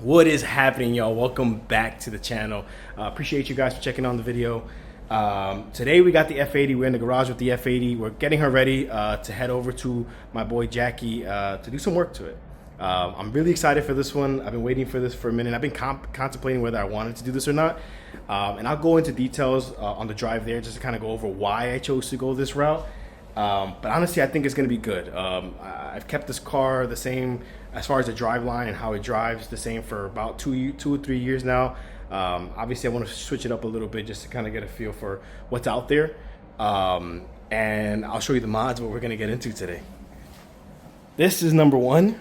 What is happening, y'all? Welcome back to the channel. Appreciate you guys for checking on the video. Today we got the F80. We're in the garage with the F80. We're getting her ready to head over to my boy Jackie to do some work to it. I'm really excited for this one. I've been waiting for this for a minute. I've been contemplating whether I wanted to do this or not. And I'll go into details on the drive there just to kind of go over why I chose to go this route. But honestly, I think it's going to be good. I've kept this car the same as far as the drive line and how it drives, the same for about two or 3 years now. Obviously, I want to switch it up a little bit just to kind of get a feel for what's out there. And I'll show you the mods, what we're going to get into today. This is number one.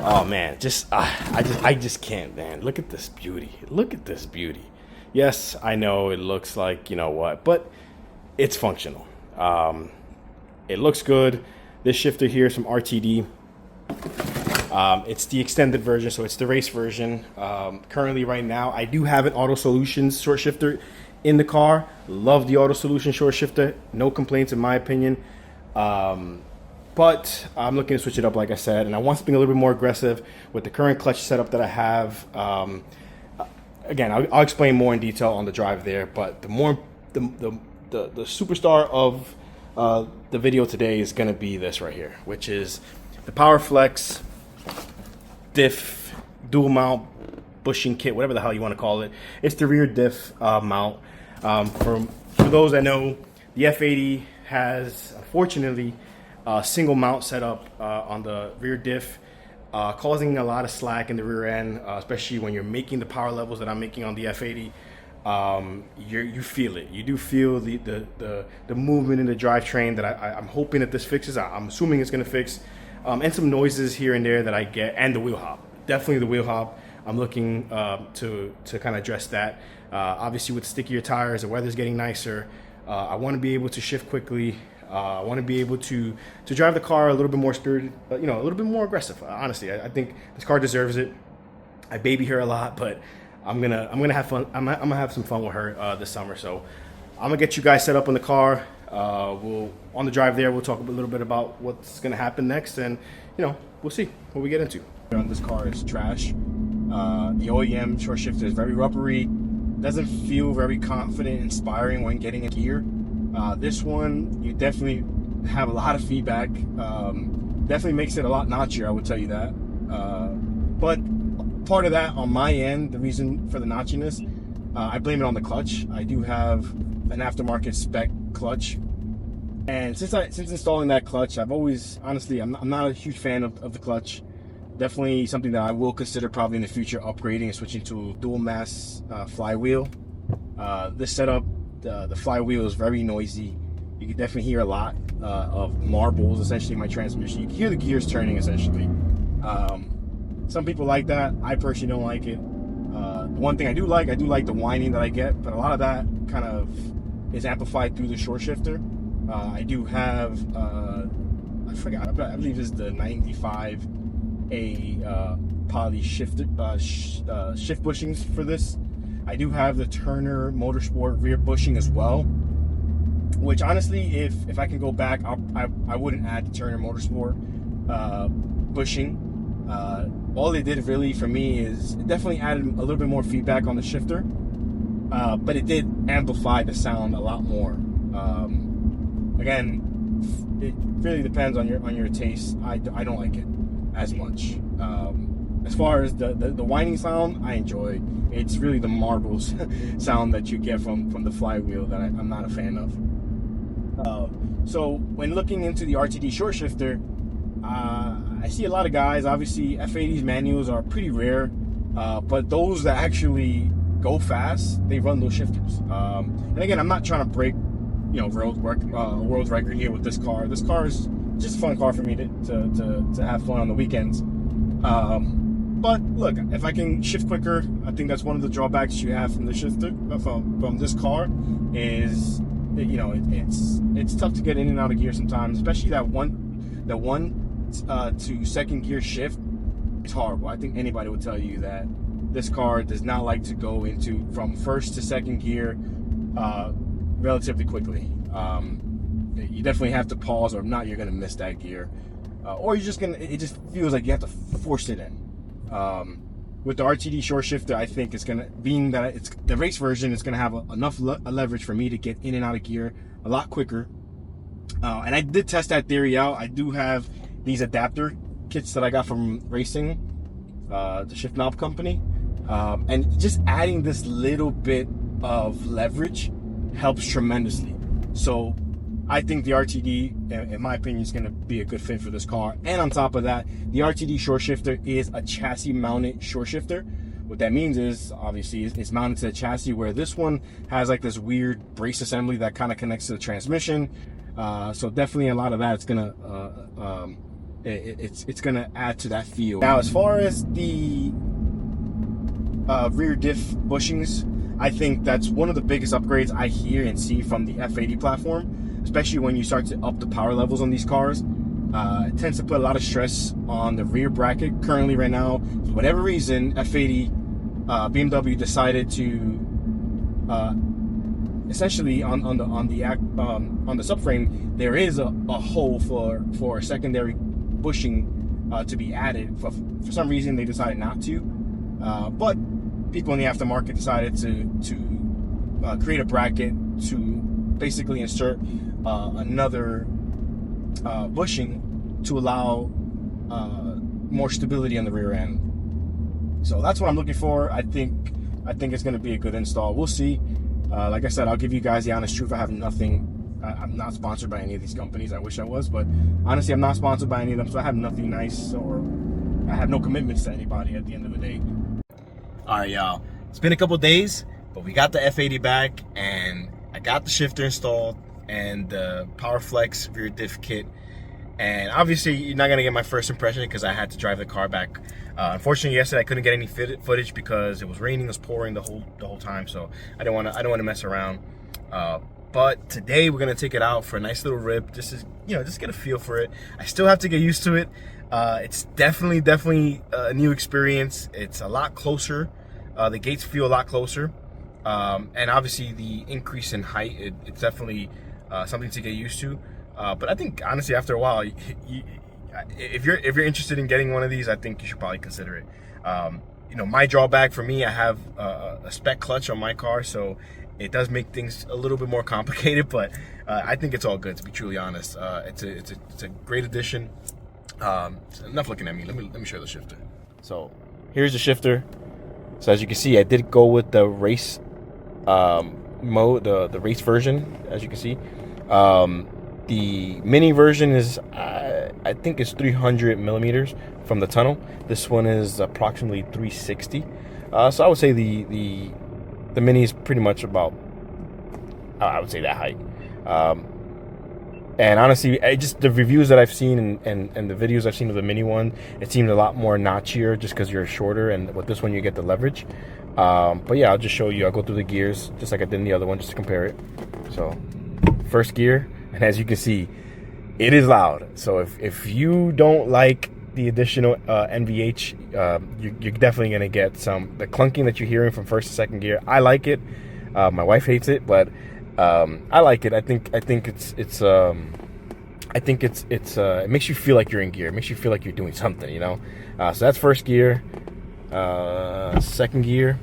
Oh man, I just can't, man. Look at this beauty. Look at this beauty. Yes, I know it looks like, you know what, but it's functional. It looks good. This shifter here is from RTD. It's the extended version, so it's the race version. Currently, right now, I do have an Auto Solutions short shifter in the car. Love the Auto Solutions short shifter. No complaints, in my opinion. But I'm looking to switch it up, like I said, and I want something a little bit more aggressive with the current clutch setup that I have. Again, I'll explain more in detail on the drive there, but the superstar of the video today is going to be this right here, which is the PowerFlex Diff dual mount bushing kit, whatever the hell you want to call it. It's the rear diff mount. For those that know, the F80 has, unfortunately, a single mount setup on the rear diff, causing a lot of slack in the rear end, especially when you're making the power levels that I'm making on the F80. You feel it. You do feel the movement in the drivetrain that I'm hoping that this fixes. I'm assuming it's going to fix, and some noises here and there that I get, and the wheel hop. Definitely the wheel hop. I'm looking to kind of address that. Obviously, with stickier tires, the weather's getting nicer. I want to be able to shift quickly. I want to be able to drive the car a little bit more spirited, a little bit more aggressive. Honestly, I think this car deserves it. I baby her a lot, but I'm gonna have fun. I'm gonna have some fun with her this summer. So I'm gonna get you guys set up in the car. We'll on the drive there. We'll talk a little bit about what's gonna happen next, and we'll see what we get into. On this car is trash. The OEM short shifter is very rubbery. Doesn't feel very confident, inspiring when getting in gear. This one, you definitely have a lot of feedback. Definitely makes it a lot notchier, I would tell you that. But part of that on my end, the reason for the notchiness, I blame it on the clutch. I do have an aftermarket spec clutch, and since installing that clutch, I've always, honestly, I'm not a huge fan of the clutch. Definitely something that I will consider probably in the future upgrading and switching to a dual mass flywheel. This setup, the flywheel is very noisy. You can definitely hear a lot of marbles, essentially, in my transmission. You can hear the gears turning, essentially. Some people like that. I personally don't like it. The one thing I do like the whining that I get, but a lot of that kind of is amplified through the short shifter. I do have, I forgot, I believe it's the 95A poly shift bushings for this. I do have the Turner Motorsport rear bushing as well, which honestly, if I can go back, I wouldn't add the Turner Motorsport bushing. All they did really for me is it definitely added a little bit more feedback on the shifter, but it did amplify the sound a lot more. Again, it really depends on your taste. I don't like it as much. As far as the whining sound, I enjoy. It's really the marbles sound that you get from the flywheel that I'm not a fan of. So when looking into the RTD short shifter, I see a lot of guys. Obviously, F80's manuals are pretty rare, but those that actually go fast, they run those shifters. And again, I'm not trying to break, world record here with this car. This car is just a fun car for me to have fun on the weekends. But look, if I can shift quicker, I think that's one of the drawbacks you have from the shifter from this car is, it's tough to get in and out of gear sometimes, especially that one to second gear shift. It's horrible. I think anybody would tell you that this car does not like to go from first to second gear relatively quickly. You definitely have to pause, or if not, you're gonna miss that gear, or it just feels like you have to force it in. With the RTD short shifter, I think it's gonna, being that it's the race version, it's gonna have enough leverage for me to get in and out of gear a lot quicker. And I did test that theory out. I do have these adapter kits that I got from racing, the shift knob company, and just adding this little bit of leverage helps tremendously. So I think the RTD, in my opinion, is going to be a good fit for this car. And on top of that, the RTD short shifter is a chassis mounted short shifter. What that means is, obviously, it's mounted to the chassis, where this one has like this weird brace assembly that kind of connects to the transmission. So definitely a lot of that, it's gonna add to that feel. Now, as far as the rear diff bushings, I think that's one of the biggest upgrades I hear and see from the F80 platform, especially when you start to up the power levels on these cars. It tends to put a lot of stress on the rear bracket. Currently, right now, for whatever reason, F80 BMW decided to essentially on the subframe, there is a hole for a secondary bushing to be added. For some reason, they decided not to, but people in the aftermarket decided to create a bracket to basically insert another bushing to allow more stability on the rear end. So that's what I'm looking for. I think it's going to be a good install. We'll see. Like I said, I'll give you guys the honest truth. I have nothing. I'm not sponsored by any of these companies. I wish I was, but honestly, I'm not sponsored by any of them, so I have nothing nice, or I have no commitments to anybody at the end of the day. All right, y'all. It's been a couple days, but we got the F80 back, and I got the shifter installed and the PowerFlex rear diff kit. And obviously, you're not gonna get my first impression because I had to drive the car back. Unfortunately, yesterday I couldn't get any footage because it was raining, it was pouring the whole time. So I don't want to mess around. But today we're gonna take it out for a nice little rip, just to, just get a feel for it. I still have to get used to it. It's definitely a new experience. It's a lot closer. The gates feel a lot closer, and obviously the increase in height, it's definitely something to get used to. But I think honestly, after a while, if you're interested in getting one of these, I think you should probably consider it. My drawback for me, I have a spec clutch on my car, so it does make things a little bit more complicated. But I think it's all good, to be truly honest. It's a great addition. Enough looking at me. Let me show the shifter. So here's the shifter. So as you can see, I did go with the race mode, the race version. As you can see, the mini version is I think it's 300 millimeters from the tunnel. This one is approximately 360. So I would say the mini is pretty much about, I would say, that height. And honestly, just the reviews that I've seen and the videos I've seen of the mini one, it seemed a lot more notchier just because you're shorter, and with this one you get the leverage. But yeah, I'll just show you. I'll go through the gears just like I did in the other one, just to compare it. So first gear, and as you can see, it is loud. So if you don't like the additional NVH, you're definitely gonna get the clunking that you're hearing from first to second gear. I like it. My wife hates it, but I like it. I think it makes you feel like you're in gear. It makes you feel like you're doing something, So that's first gear, second gear,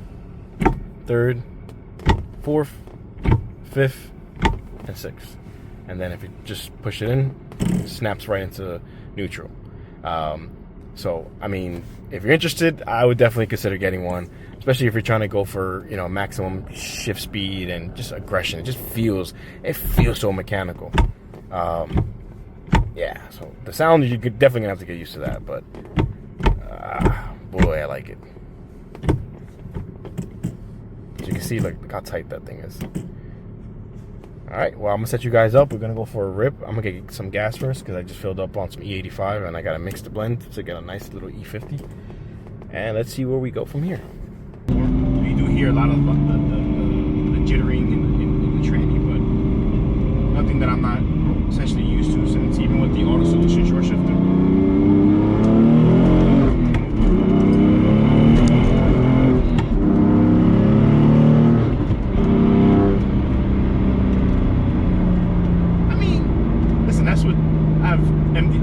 third, fourth, fifth, and sixth. And then if you just push it in, it snaps right into neutral. So, I mean, if you're interested, I would definitely consider getting one, especially if you're trying to go for, maximum shift speed and just aggression. It feels so mechanical. Yeah, so the sound, you're definitely gonna have to get used to that, but boy, I like it. As you can see, look how tight that thing is. All right, well, I'm gonna set you guys up. We're gonna go for a rip. I'm gonna get some gas first because I just filled up on some E85 and I gotta mix the blend to get a nice little E50. And let's see where we go from here. You do hear a lot of the jittering in the tranny, but nothing that I'm not essentially used to, since even with the auto solution short shifter.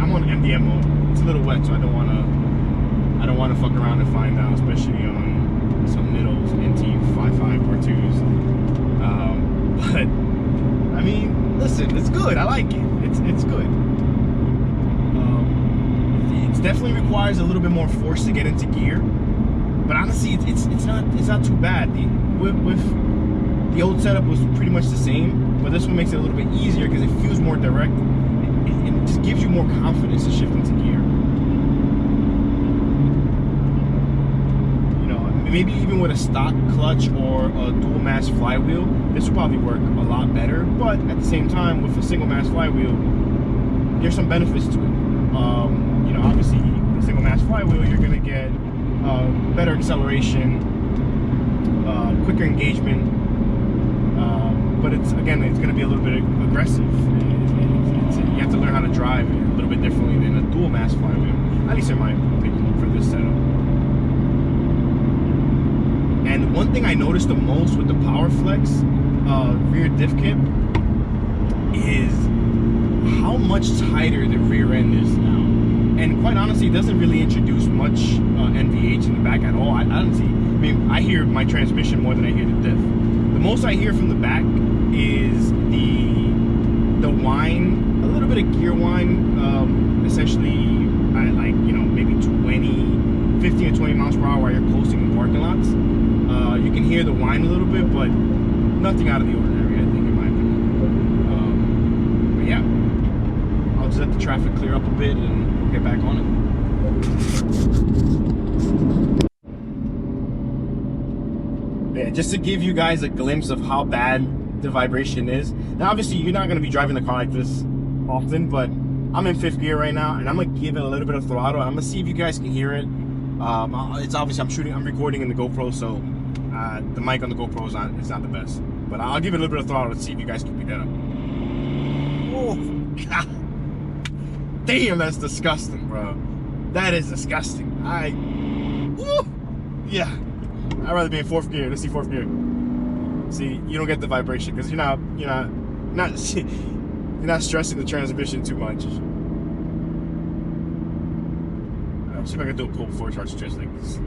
I'm on MDM mode. It's a little wet, so I don't want to fuck around trying to find out, especially on some middles, NT55 or 2s. But I mean, listen, it's good. I like it. It's good. It definitely requires a little bit more force to get into gear, but honestly, it's not too bad. With the old setup was pretty much the same, but this one makes it a little bit easier because it feels more direct. It just gives you more confidence to shift into gear. You know, maybe even with a stock clutch or a dual mass flywheel, this will probably work a lot better. But at the same time, with a single mass flywheel, there's some benefits to it. You know, obviously, the single mass flywheel, you're going to get better acceleration, quicker engagement, but it's going to be a little bit aggressive. You have to learn how to drive it a little bit differently than a dual mass flywheel, at least in my opinion, for this setup. And one thing I noticed the most with the PowerFlex rear diff kit is how much tighter the rear end is now. And quite honestly, it doesn't really introduce much NVH in the back at all. I don't see. I mean, I hear my transmission more than I hear the diff. The most I hear from the back is the whine, a little bit of gear whine. Essentially, at like, you know, maybe 15 or 20 miles per hour while you're coasting in parking lots. You can hear the whine a little bit, but nothing out of the ordinary, I think, in my opinion. But yeah, I'll just let the traffic clear up a bit and we'll get back on it. Yeah, just to give you guys a glimpse of how bad the vibration is. Now, obviously, you're not going to be driving the car like this often, but I'm in 5th gear right now, and I'm going to give it a little bit of throttle. I'm going to see if you guys can hear it. It's obviously, I'm recording in the GoPro, so the mic on the GoPro is not the best. But I'll give it a little bit of throttle to see if you guys can pick that up. Oh, God. Damn, that's disgusting, bro. That is disgusting. Yeah. I'd rather be in 4th gear. Let's see 4th gear. See, you don't get the vibration because you're not stressing the transmission too much. I'll see if I can do a pull before it starts to just like this.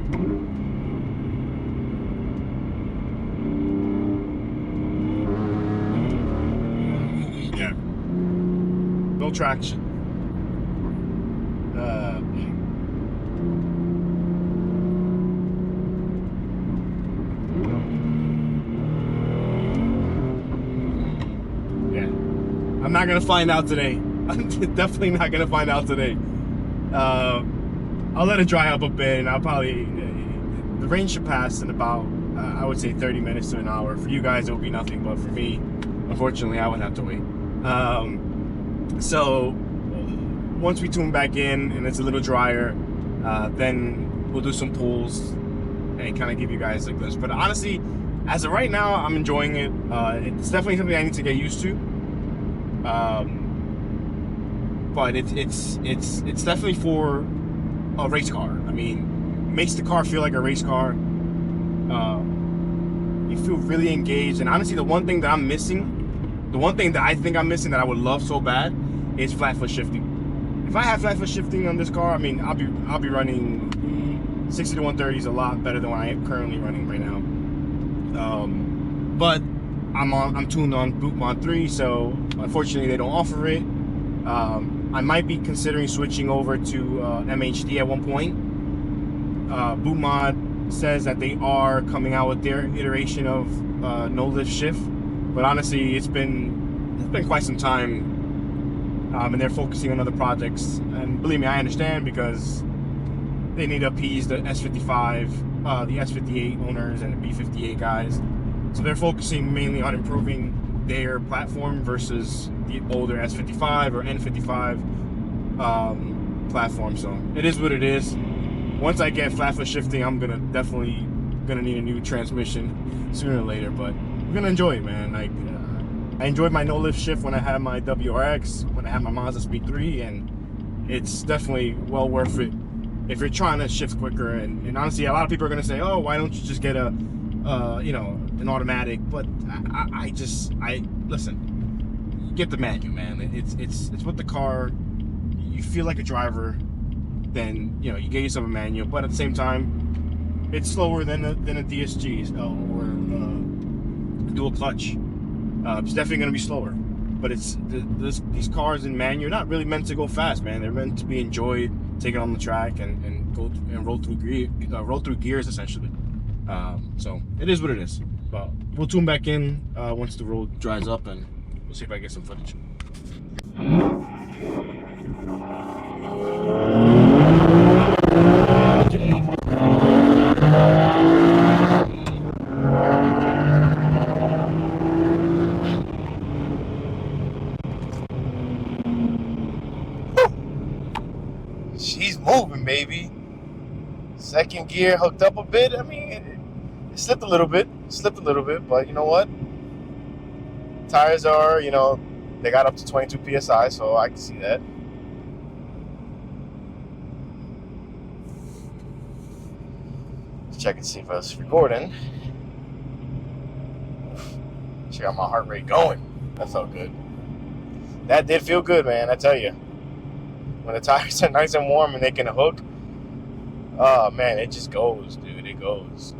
Yeah. No traction. I'm not gonna find out today. I'm definitely not gonna find out today. I'll let it dry up a bit, and I'll probably the range should pass in about I would say 30 minutes to an hour. For you guys, it will be nothing, but for me, unfortunately, I would have to wait. So once we tune back in and it's a little drier, then we'll do some pulls and kind of give you guys like this. But honestly, as of right now, I'm enjoying it. It's definitely something I need to get used to. But it's definitely for a race car. I mean, it makes the car feel like a race car. You feel really engaged, and honestly, the one thing that I'm missing, the one thing that I think I'm missing that I would love so bad is flat foot shifting. If I had flat foot shifting on this car, I mean, I'll be running 60 to 130 is a lot better than what I am currently running right now. But I'm tuned on Boot Mod 3, so unfortunately they don't offer it. I might be considering switching over to MHD at one point. Boot Mod says that they are coming out with their iteration of no lift shift, but honestly, it's been quite some time, and they're focusing on other projects. And believe me, I understand, because they need to appease the S55, the S58 owners and the B58 guys. So they're focusing mainly on improving their platform versus the older S55 or N55 platform. So it is what it is. Once I get flat foot shifting, I'm definitely gonna need a new transmission sooner or later. But we're gonna enjoy it, man. Like I enjoyed my no lift shift when I had my WRX, when I had my Mazda Speed 3, and it's definitely well worth it if you're trying to shift quicker. And honestly, a lot of people are gonna say, "Oh, why don't you just get a an automatic?" But I listen, get the manual, man. It's what the car, you feel like a driver, then you get yourself a manual. But at the same time, it's slower than a DSG or dual clutch. It's definitely going to be slower. But it's these cars in man, you're not really meant to go fast, man. They're meant to be enjoyed, take it on the track, and go and roll through gears essentially. So it is what it is. But we'll tune back in once the road dries up, and we'll see if I get some footage. She's moving, baby. Second gear hooked up a bit. I mean, it slipped a little bit. But you know what? Tires are, they got up to 22 psi, so I can see that. Let's check and see if I was recording. Check out my heart rate going. That felt good. That did feel good, man. I tell you. When the tires are nice and warm and they can hook, oh man, it just goes, dude. It goes.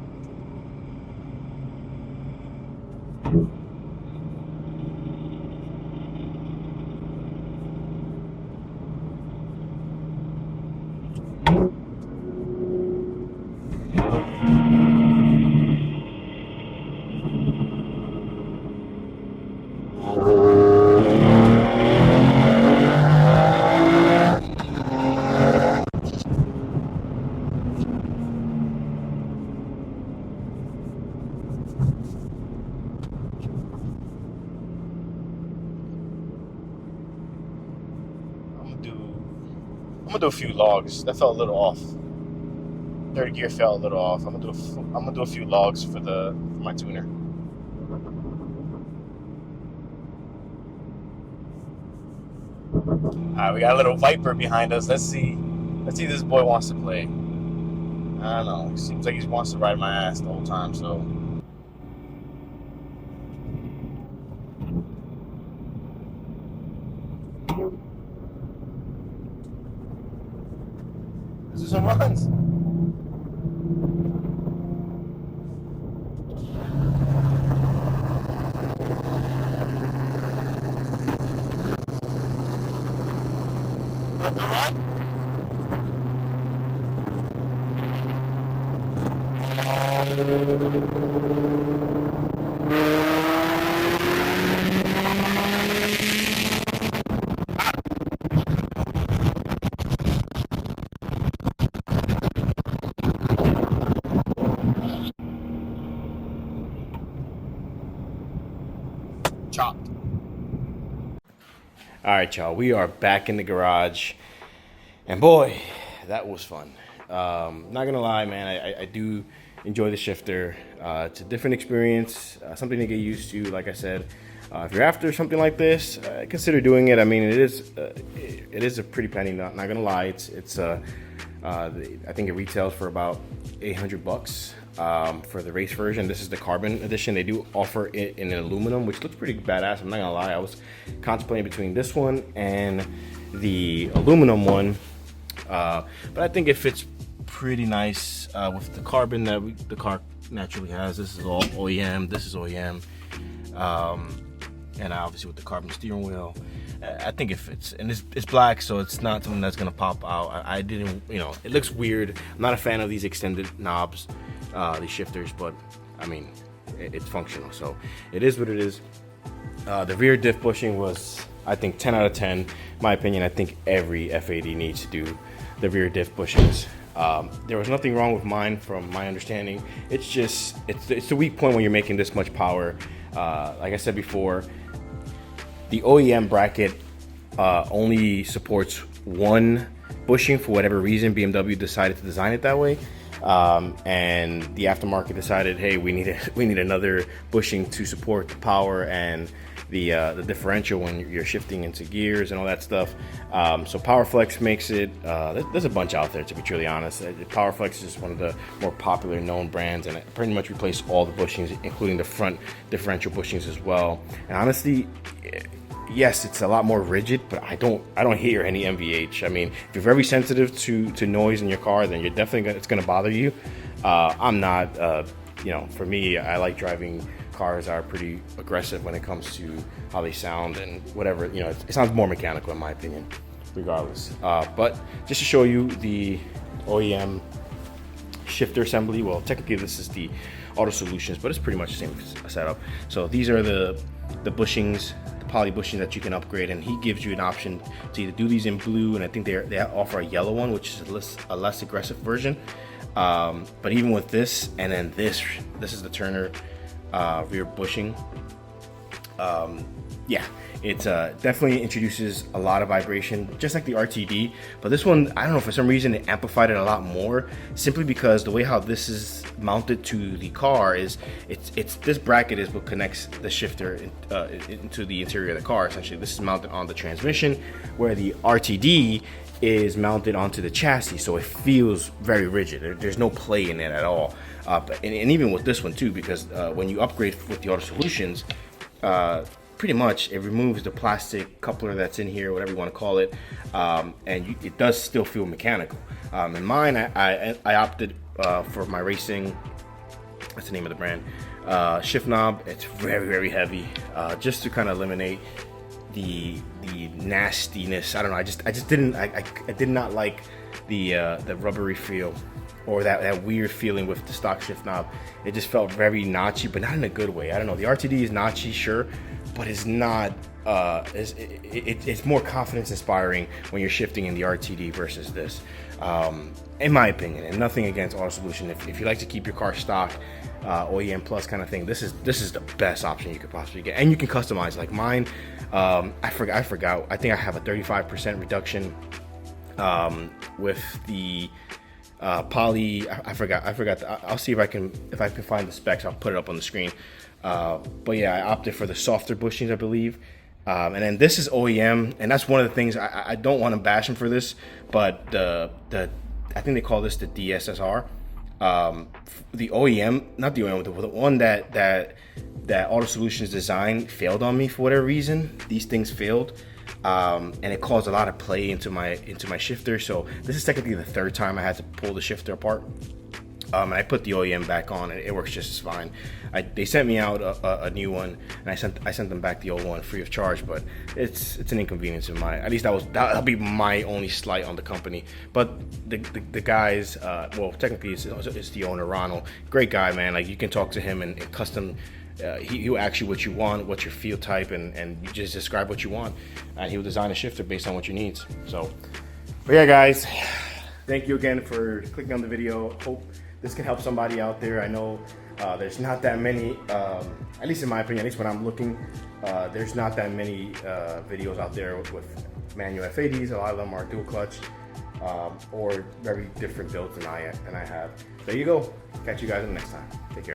I'm gonna do a few logs. That felt a little off. Third gear felt a little off. I'm gonna do a few logs for my tuner. Alright, we got a little Viper behind us. Let's see this boy wants to play. I don't know. It seems like he wants to ride my ass the whole time, so. Let's do some runs. Chopped. All right, y'all, we are back in the garage, and boy, that was fun. Not gonna lie, man, I do enjoy the shifter. It's a different experience, something to get used to. Like I said, if you're after something like this, consider doing it. I mean, it is a pretty penny. Not gonna lie, it's I think it retails for about $800 for the race version. This is the carbon edition. They do offer it in aluminum, which looks pretty badass. I'm not gonna lie. I was contemplating between this one and the aluminum one, but I think it fits pretty nice with the carbon that the car naturally has. This is all OEM. This is OEM, and obviously with the carbon steering wheel, I think it fits. And it's black, so it's not something that's gonna pop out. I didn't, it looks weird. I'm not a fan of these extended knobs, these shifters, but I mean, it's functional, so it is what it is. The rear diff bushing was, I think, 10 out of 10. In my opinion, I think every F80 needs to do the rear diff bushings. There was nothing wrong with mine from my understanding. It's just, it's the weak point when you're making this much power. Like I said before, the OEM bracket only supports one bushing for whatever reason. BMW decided to design it that way, and the aftermarket decided, hey, we need another bushing to support the power and the differential when you're shifting into gears and all that stuff. So PowerFlex makes it. There's a bunch out there, to be truly honest. PowerFlex is one of the more popular known brands, and it pretty much replaced all the bushings, including the front differential bushings as well. And honestly, yes, it's a lot more rigid, but I don't hear any MVH. I mean, if you're very sensitive to noise in your car, then you're definitely it's gonna bother you. I'm not, you know, for me, I like driving cars that are pretty aggressive when it comes to how they sound and whatever, you know, it sounds more mechanical in my opinion, regardless. But just to show you the OEM shifter assembly, well, technically this is the Auto Solutions, but it's pretty much the same setup. So these are the bushings, the poly bushings that you can upgrade, and he gives you an option to either do these in blue, and I think they offer a yellow one, which is a less aggressive version. But even with this, and then this is the Turner rear bushing. Yeah, it definitely introduces a lot of vibration, just like the RTD. But this one, I don't know, for some reason it amplified it a lot more, simply because the way how this is mounted to the car is, it's this bracket is what connects the shifter into the interior of the car. Essentially, this is mounted on the transmission, where the RTD is mounted onto the chassis, so it feels very rigid. There's no play in it at all. And even with this one too, because when you upgrade with the Auto Solutions, pretty much it removes the plastic coupler that's in here, whatever you want to call it, and it does still feel mechanical. In mine, I opted for my racing, that's the name of the brand, shift knob. It's very heavy, just to kind of eliminate the nastiness. I don't know, I did not like the rubbery feel, or that weird feeling with the stock shift knob. It just felt very notchy, but not in a good way. I don't know, the RTD is notchy, sure, but it's not, it's more confidence inspiring when you're shifting in the RTD versus this, in my opinion. And nothing against Auto Solution. If you like to keep your car stock, OEM plus kind of thing, this is the best option you could possibly get. And you can customize, like mine. I forgot. I think I have a 35% reduction with the poly. I forgot. I'll see if I can find the specs. I'll put it up on the screen. But yeah, I opted for the softer bushings, I believe. And then this is OEM, and that's one of the things I don't want to bash him for this, but I think they call this the DSSR. The OEM, not the OEM, the one that Auto Solutions design failed on me for whatever reason. These things failed, and it caused a lot of play into my shifter. So this is technically the third time I had to pull the shifter apart. And I put the OEM back on, and it works just as fine. They sent me out a new one, and I sent them back the old one free of charge. But it's an inconvenience in my. At least that'll be my only slight on the company. But the guys, well, technically it's the owner, Ronald. Great guy, man. Like, you can talk to him and custom. He'll ask you what you want, what's your field type, and you just describe what you want, and he'll design a shifter based on what your needs. So, but yeah, guys, thank you again for clicking on the video. Hope this can help somebody out there. I know there's not that many, at least in my opinion, at least when I'm looking, there's not that many videos out there with manual F80s. A lot of them are dual clutch or very different builds than I have. There you go. Catch you guys in the next time. Take care.